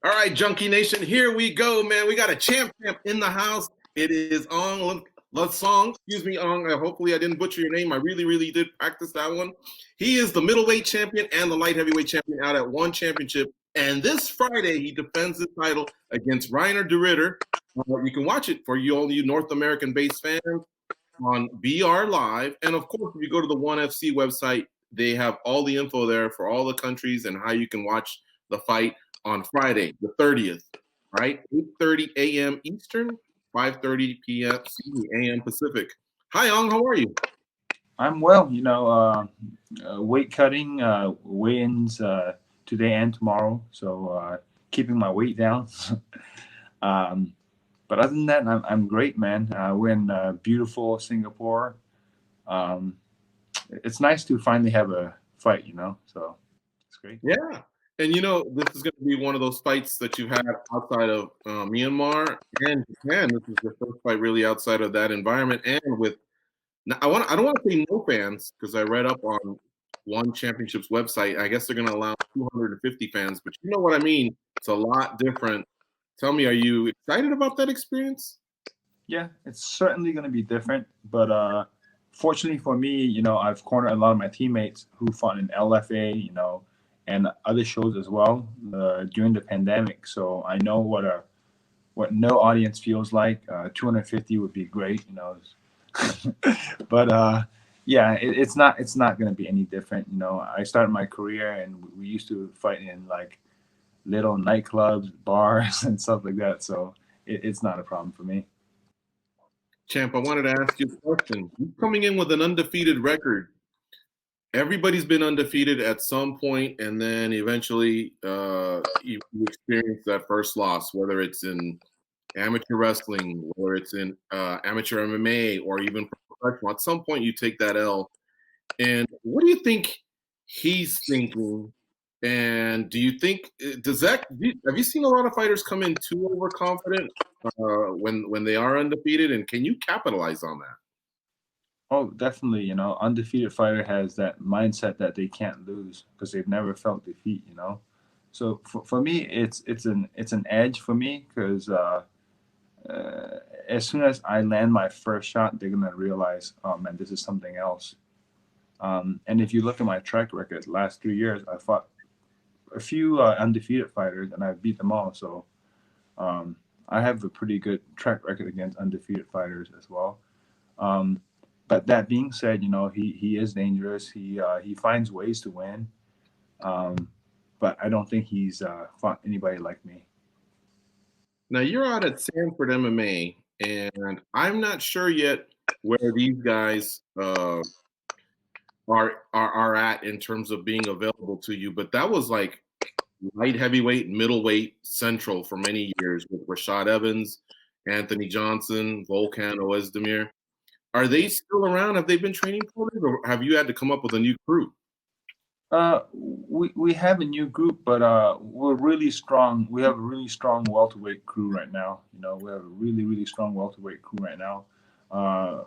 All right, Junkie Nation, here we go, man. We got a champ in the house. It is Aung La Song. Excuse me, Aung. Hopefully I didn't butcher your name. I really did practice that one. He is the middleweight champion and the light heavyweight champion out at one championship. And this Friday, he defends his title against Reiner de Ritter. You can watch it for all you North American-based fans on BR Live. And of course, if you go to the ONE FC website, they have all the info there for all the countries and how you can watch the fight on Friday, the 30th, right? 8:30 a.m. Eastern, 5:30 p.m. a.m. Pacific. Hi, Ong. How are you? I'm well. Weight cutting, weigh-ins today and tomorrow, so keeping my weight down. um, but other than that, I'm great, man. We're in beautiful Singapore. Um, it's nice to finally have a fight, so it's great. Yeah. And this is going to be one of those fights that you've had outside of Myanmar and Japan. This is your first fight really outside of that environment, and with I don't want to say no fans because I read up on ONE Championship's website. I guess they're going to allow 250 fans, but you know what I mean. It's a lot different. Tell me, are you excited about that experience? Yeah, it's certainly going to be different, but fortunately for me, I've cornered a lot of my teammates who fought in LFA, and other shows as well during the pandemic. So I know what no audience feels like. 250 would be great, but yeah, it's not going to be any different. I started my career and we used to fight in like little nightclubs, bars, and stuff like that. So it's not a problem for me. Champ, I wanted to ask you a question. You coming in with an undefeated record. Everybody's been undefeated at some point, and then eventually you experience that first loss, whether it's in amateur wrestling, whether it's in amateur MMA, or even professional. At some point, you take that L. And what do you think he's thinking? And do you think have you seen a lot of fighters come in too overconfident when they are undefeated? And can you capitalize on that? Oh, definitely. Undefeated fighter has that mindset that they can't lose because they've never felt defeat. So for me, it's an edge for me because as soon as I land my first shot, they're gonna realize, oh man, this is something else. And if you look at my track record, last 3 years, I fought a few undefeated fighters and I beat them all. So um, I have a pretty good track record against undefeated fighters as well. Um, but that being said, he is dangerous. He finds ways to win. Um, but I don't think he's fought anybody like me. Now you're out at Sanford MMA, and I'm not sure yet where these guys are at in terms of being available to you. But that was like light heavyweight, middleweight, central for many years with Rashad Evans, Anthony Johnson, Volkan Oezdemir. Are they still around? Have they been training for it, or have you had to come up with a new crew? We have a new group, but we're really strong. We have a really strong welterweight crew right now. We have a really strong welterweight crew right now,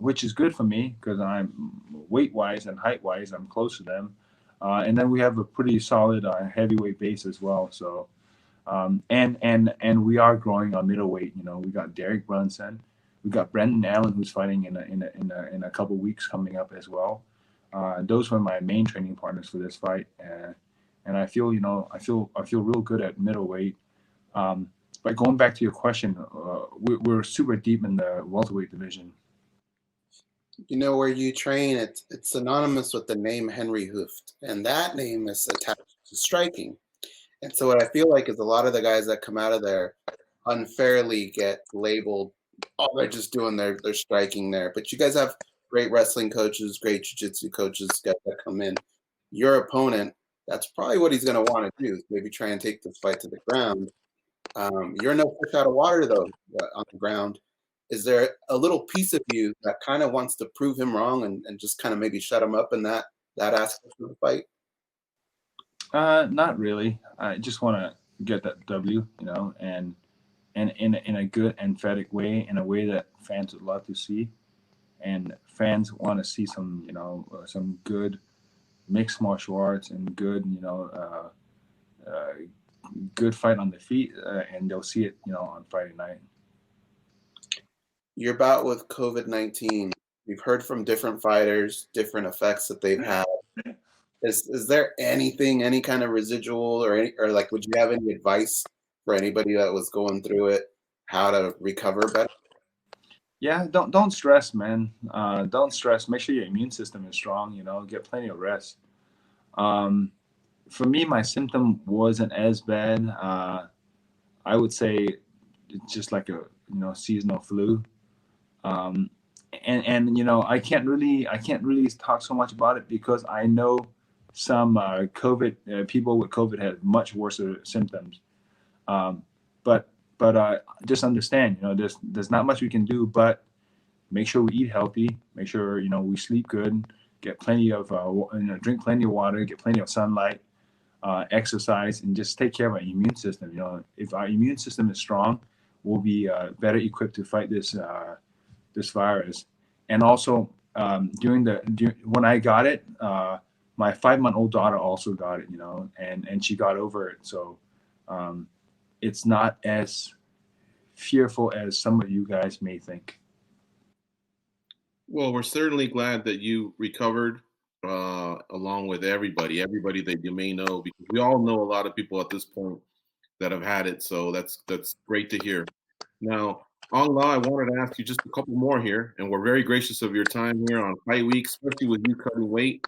which is good for me because I'm weight wise and height wise, I'm close to them. And then we have a pretty solid heavyweight base as well. So and we are growing our middleweight. We got Derek Brunson, we got Brendan Allen who's fighting in a couple weeks coming up as well. Those were my main training partners for this fight, and I feel I feel real good at middleweight. But going back to your question, we're super deep in the welterweight division. Where you train, it's synonymous with the name Henry Hooft, and that name is attached to striking. And so what I feel like is a lot of the guys that come out of there unfairly get labeled, oh, they're just doing their striking there. But you guys have great wrestling coaches, great jiu-jitsu coaches, guys that come in. Your opponent, that's probably what he's going to want to do, is maybe try and take this fight to the ground. You're no fish out of water, though, on the ground. Is there a little piece of you that kind of wants to prove him wrong and just kind of maybe shut him up in that aspect of the fight? Not really. I just want to get that W, and in a good emphatic way, in a way that fans would love to see, and fans want to see some good mixed martial arts and good, good fight on the feet, and they'll see it, on Friday night. Your bout with COVID-19, we've heard from different fighters, different effects that they've had. Is there anything, any kind of residual or like, would you have any advice for anybody that was going through it, how to recover better? Yeah, don't stress, man. Don't stress. Make sure your immune system is strong. Get plenty of rest. Um, for me, my symptom wasn't as bad. I would say it's just like a seasonal flu. Um, and I can't really talk so much about it because I know some COVID people with COVID had much worse symptoms. Um, but just understand, there's not much we can do, but make sure we eat healthy, make sure we sleep good, get plenty of drink plenty of water, get plenty of sunlight, exercise, and just take care of our immune system. If our immune system is strong, we'll be better equipped to fight this virus. And also, when I got it, my 5-month-old daughter also got it, and she got over it. So it's not as fearful as some of you guys may think. Well, we're certainly glad that you recovered, along with everybody that you may know, because we all know a lot of people at this point that have had it. So that's great to hear. Now, Aung La, I wanted to ask you just a couple more here, and we're very gracious of your time here on Fight Week, especially with you cutting weight.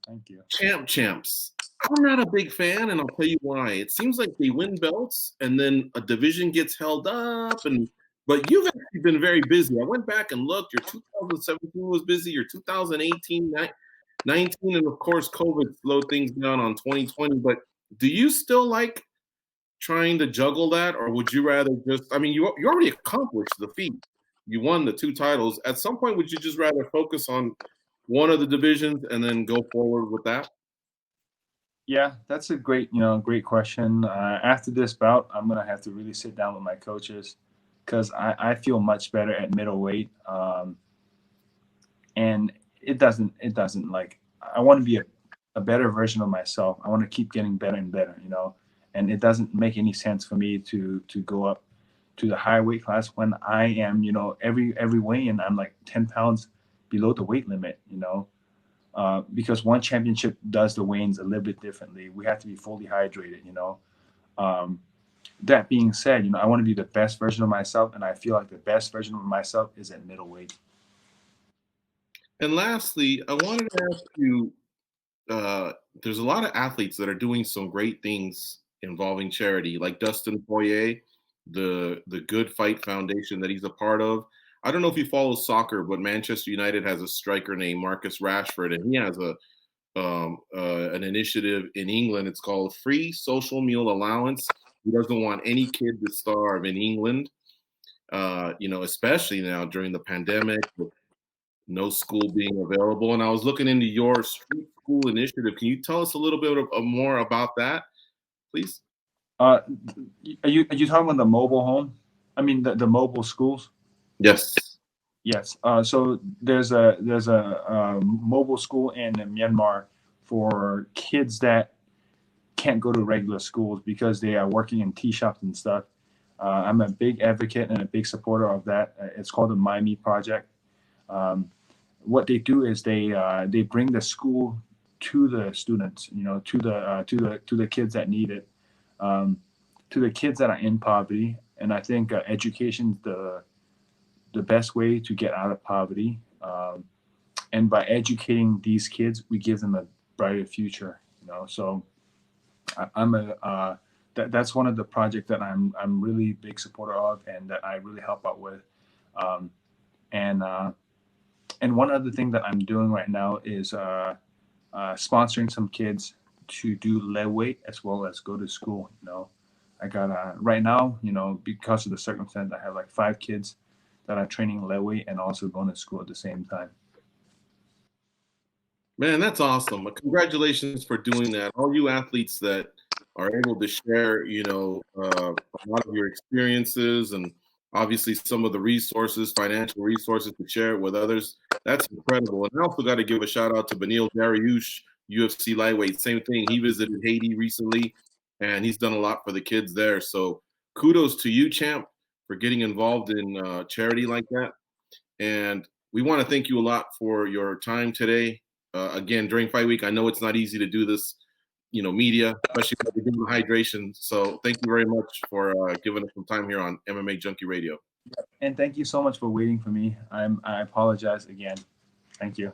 Thank you. Champs. I'm not a big fan, and I'll tell you why. It seems like they win belts, and then a division gets held up, but you've actually been very busy. I went back and looked. Your 2017 was busy. Your 2018, 19, and of course, COVID slowed things down on 2020. But do you still like trying to juggle that, or would you rather just? I mean, you already accomplished the feat. You won the 2 titles. At some point, would you just rather focus on one of the divisions and then go forward with that? Yeah, that's a great question. After this bout, I'm gonna have to really sit down with my coaches because I feel much better at middleweight. And it doesn't like I want to be a better version of myself. I want to keep getting better and better, and it doesn't make any sense for me to go up to the higher weight class when I am, every weigh-in I'm like 10 pounds below the weight limit, because one championship does the weigh-ins a little bit differently. We have to be fully hydrated, that being said, I want to be the best version of myself, and I feel like the best version of myself is at middleweight. And lastly, I wanted to ask you, there's a lot of athletes that are doing some great things involving charity, like Dustin Poirier, the Good Fight Foundation that he's a part of. I don't know if you follow soccer, but Manchester United has a striker named Marcus Rashford, and he has an initiative in England. It's called Free Social Meal Allowance. He doesn't want any kid to starve in England, especially now during the pandemic with no school being available. And I was looking into your street school initiative. Can you tell us a little bit more about that, please? Are you talking about the mobile home? I mean the mobile schools? Yes. Yes. So there's a mobile school in Myanmar for kids that can't go to regular schools because they are working in tea shops and stuff. I'm a big advocate and a big supporter of that. It's called the My Me Project. What they do is they bring the school to the students, to the kids that need it, to the kids that are in poverty. And I think education's the best way to get out of poverty. And by educating these kids, we give them a brighter future. So that's one of the projects that I'm really big supporter of, and that I really help out with. And one other thing that I'm doing right now is sponsoring some kids to do lead weight as well as go to school. I got right now, because of the circumstance, I have like 5 kids that are training lead weight and also going to school at the same time. Man, that's awesome. Congratulations for doing that. All you athletes that are able to share, a lot of your experiences and obviously some of the resources, financial resources to share it with others. That's incredible. And I also got to give a shout out to Beneil Dariush, UFC lightweight. Same thing. He visited Haiti recently. and he's done a lot for the kids there. So kudos to you, champ, for getting involved in charity like that. And we want to thank you a lot for your time today. Again, during fight week, I know it's not easy to do this, media, especially when we're doing hydration. So thank you very much for giving us some time here on MMA Junkie Radio. And thank you so much for waiting for me. I apologize again. Thank you.